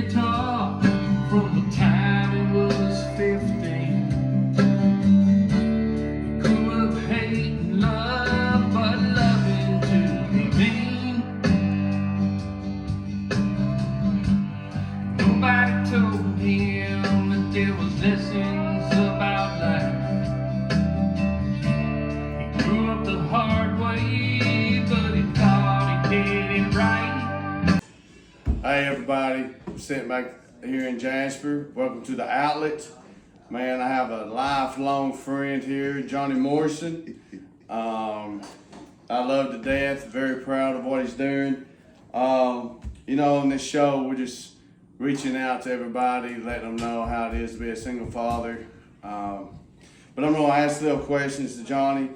guitar from the time he was 15. He grew up hating love, but loving to be mean. Nobody told him that there was lessons about life. He grew up the hard way, but he thought he did it right. Hey everybody, I'm sitting back here in Jasper. Welcome to the outlet. Man, I have a lifelong friend here, Johnny Morrison. I love to death, very proud of what he's doing. You know, on this show, we're just reaching out to everybody, letting them know how it is to be a single father. But I'm gonna ask little questions to Johnny.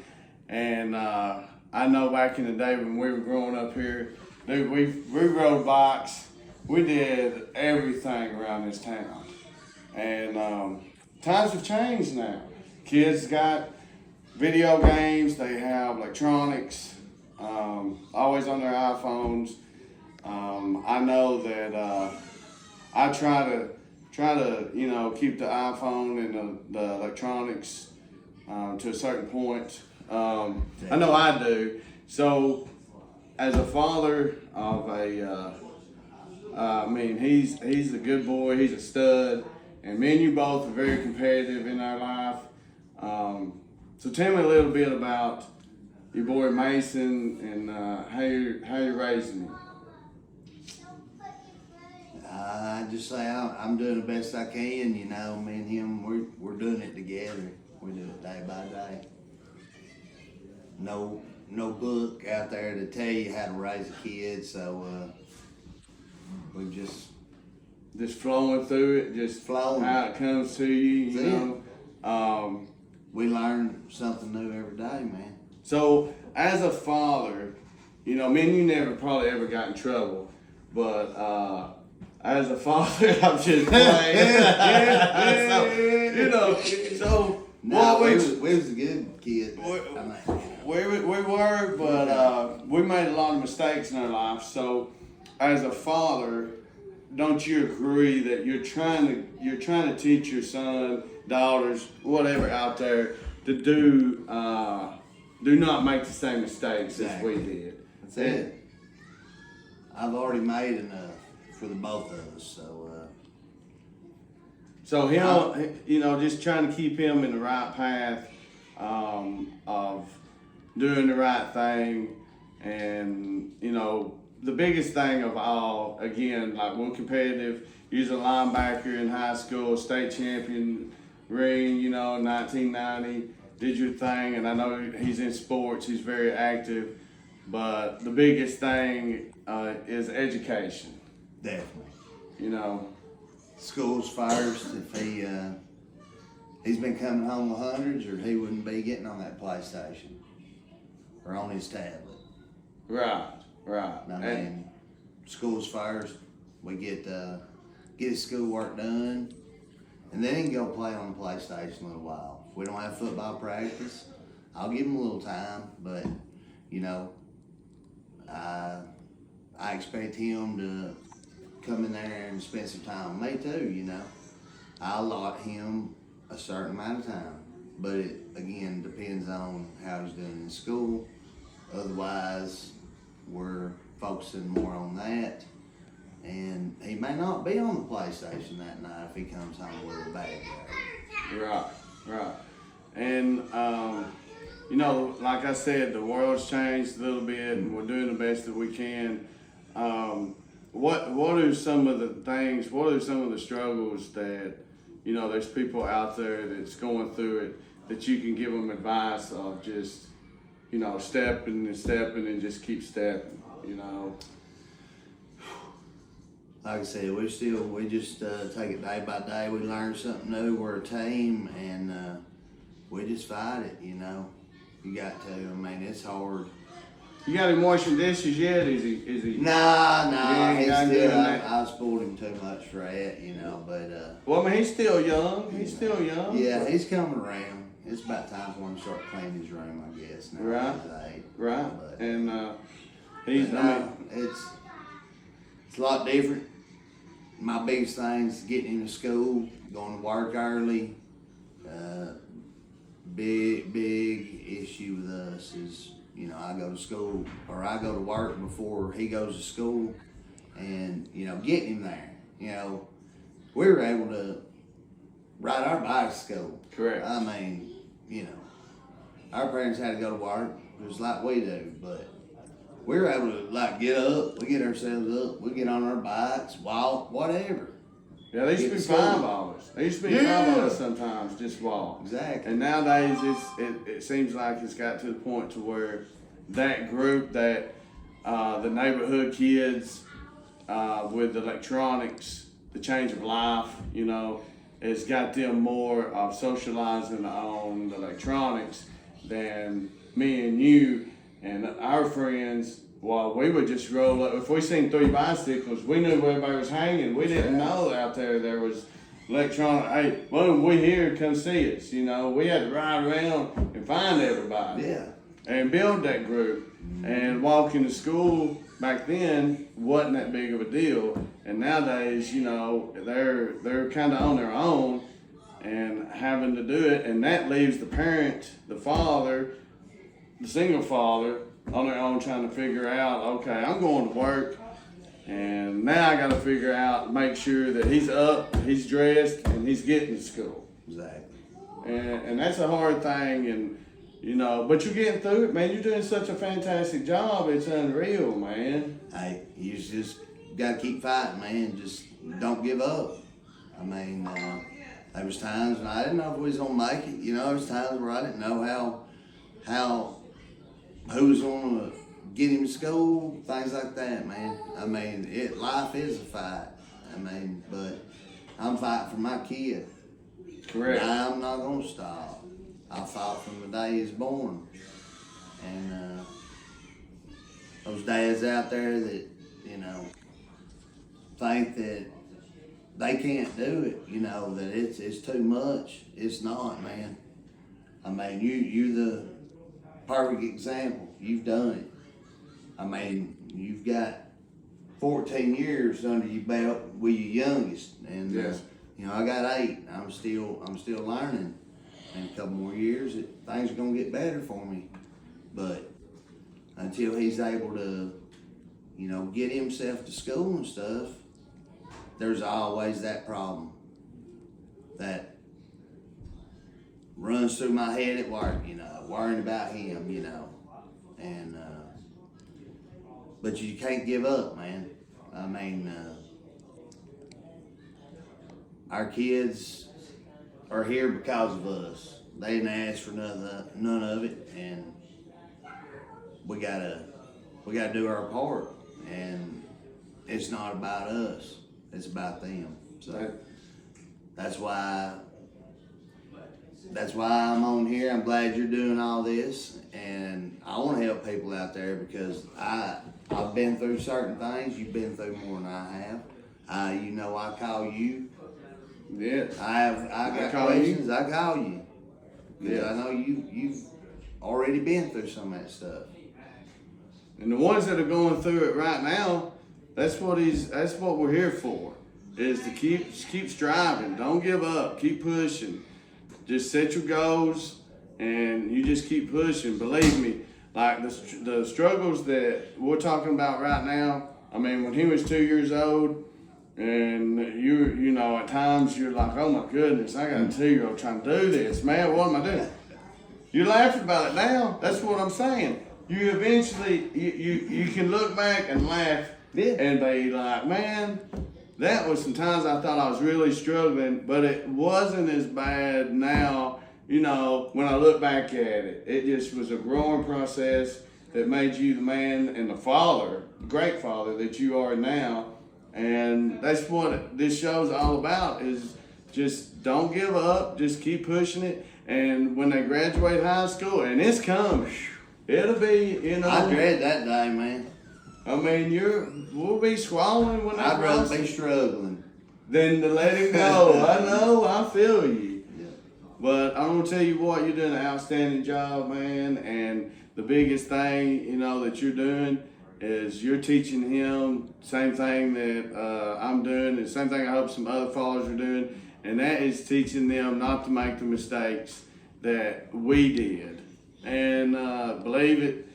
And I know back in the day when we were growing up here, dude, we rode bikes. We did everything around this town. And times have changed now. Kids got video games, they have electronics, always on their iPhones. I know that I try to keep the iPhone and the electronics to a certain point. I know I do. So as a father of he's a good boy, he's a stud, and me and you both are very competitive in our life. So tell me a little bit about your boy Mason and how you're raising him. I just say I'm doing the best I can. You know, me and him, we're doing it together. We do it day by day. No book out there to tell you how to raise a kid, so we just flowing through it, just flowing how it comes to you. You know, we learn something new every day, man. So as a father, you know, me and you never probably ever got in trouble, but as a father, I'm just playing. So no, we was a good kid. We were, but we made a lot of mistakes in our life. So, as a father, don't you agree that you're trying to teach your son, daughters, whatever out there to do not make the same mistakes as we did. That's it. I've already made enough for the both of us, so him, just trying to keep him in the right path of doing the right thing. And the biggest thing of all, again, like we're competitive. He was a linebacker in high school, state champion ring, in 1990. Did your thing, and I know he's in sports. He's very active, but the biggest thing is education. Definitely. School's first. If he's been coming home with hundreds, or he wouldn't be getting on that PlayStation or on his tablet. Right. I mean, school's first. We get his schoolwork done, and then he can go play on the PlayStation a little while. If we don't have football practice, I'll give him a little time, but I expect him to come in there and spend some time with me too. I allot him a certain amount of time, but it again depends on how he's doing in school. Otherwise, we're focusing more on that, and he may not be on the PlayStation that night if he comes home with a bad day. Right. And like I said, the world's changed a little bit, and we're doing the best that we can. What are some of the things? What are some of the struggles that there's people out there that's going through it that you can give them advice of just stepping and just keep stepping. Like I said, we just take it day by day. We learn something new. We're a team, and we just fight it. You got to. I mean, it's hard. You got him washing dishes yet? Is he? No. He's still. I spoiled him too much for that, But well, I mean, he's still young. He's still young. Yeah, he's coming around. It's about time for him to start cleaning his room, I guess. Now Right. But, and he's. it's a lot different. my biggest thing is getting him to school, going to work early. Big issue with us is, you know, I go to school or I go to work before he goes to school, and, you know, getting him there. You know, we were able to ride our bikes to school. Correct. I mean, you know, our parents had to go to work just like we do, but we were able to, like, get up, we get ourselves up, we get on our bikes, walk, whatever. Yeah, they used to be $5. They used to be $5 sometimes, just walk. Exactly. And nowadays, it seems like it's got to the point to where that group, that the neighborhood kids with electronics, the change of life, you know, it's got them more of socializing on the electronics than me and you and our friends. Well, we would just roll up. If we seen 3 bicycles, we knew where everybody was hanging. We didn't know out there was electronic. Hey, when we here, come see us. You know, we had to ride around and find everybody. Yeah. And build that group. And walking to school back then wasn't that big of a deal. And nowadays, you know, they're kind of on their own and having to do it. And that leaves the parent, the father, the single father, on their own trying to figure out, okay, I'm going to work, and now I got to figure out, make sure that he's up, he's dressed, and he's getting to school. Exactly. And that's a hard thing, and, you know, but you're getting through it, man. You're doing such a fantastic job. It's unreal, man. Hey, you just got to keep fighting, man. Just don't give up. I mean, there was times when I didn't know if we was going to make it. You know, there was times where I didn't know how who was going to get him to school, things like that, man. I mean, life is a fight. I mean, but I'm fighting for my kid. Correct. And I'm not going to stop. I fought from the day he was born. And those dads out there that, you know, think that they can't do it, you know, that it's too much. It's not, man. I mean, you're the perfect example. You've done it. I mean, you've got 14 years under your belt with your youngest, and Yes. you know, I got 8. I'm still learning. In a couple more years, things are gonna get better for me. But until he's able to, you know, get himself to school and stuff, there's always that problem that runs through my head at work, you know, worrying about him, you know, and but you can't give up, man. I mean, our kids are here because of us. They didn't ask for none of it, and we gotta do our part. And it's not about us; it's about them. So that's why I'm on here. I'm glad you're doing all this, and I want to help people out there because I've been through certain things. You've been through more than I have. You know, I call you. Yes. I got questions. I call you because I know you've already been through some of that stuff. And the ones that are going through it right now, that's what we're here for, is to keep striving. Don't give up. Keep pushing. Just set your goals, and you just keep pushing. Believe me, like the struggles that we're talking about right now. I mean, when he was 2 years old, and you know, at times you're like, oh my goodness, I got a 2-year-old trying to do this, man. What am I doing? You're laughing about it now. That's what I'm saying. You eventually you can look back and laugh and be like, man, that was some times I thought I was really struggling, but it wasn't as bad now. You know, when I look back at it, it just was a growing process that made you the man and the father, great father that you are now. And that's what this show's all about, is just don't give up, just keep pushing it. And when they graduate high school, and it's coming, it'll be, you know. I dread that day, man. I mean, we'll be swallowing when I'd rather be struggling than to let it go. I know, I feel you. Yeah. But I'm gonna tell you what, you're doing an outstanding job, man. And the biggest thing, you know, that you're doing is you're teaching him same thing that I'm doing, and same thing I hope some other fathers are doing, and that is teaching them not to make the mistakes that we did. And believe it,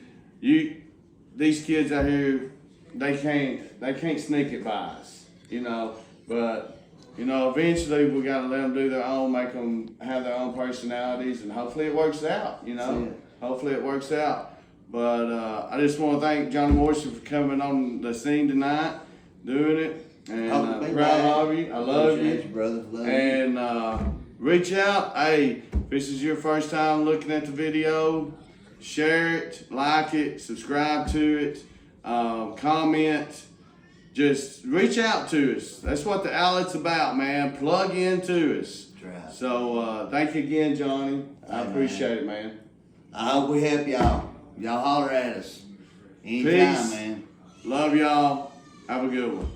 these kids out here, they can't sneak it by us, you know. But you know, eventually we got to let them do their own, make them have their own personalities, and hopefully it works out. You know, hopefully it works out. But I just want to thank Johnny Morrison for coming on the scene tonight, doing it, and proud of you. I love you, brother. Love and reach out. Hey, if this is your first time looking at the video, share it, like it, subscribe to it, comment. Just reach out to us. That's what the outlet's about, man. Plug into us. Right. So thank you again, Johnny. I appreciate it, man. I hope we help y'all. Y'all holler at us. Anytime, Peace. man. Love y'all. Have a good one.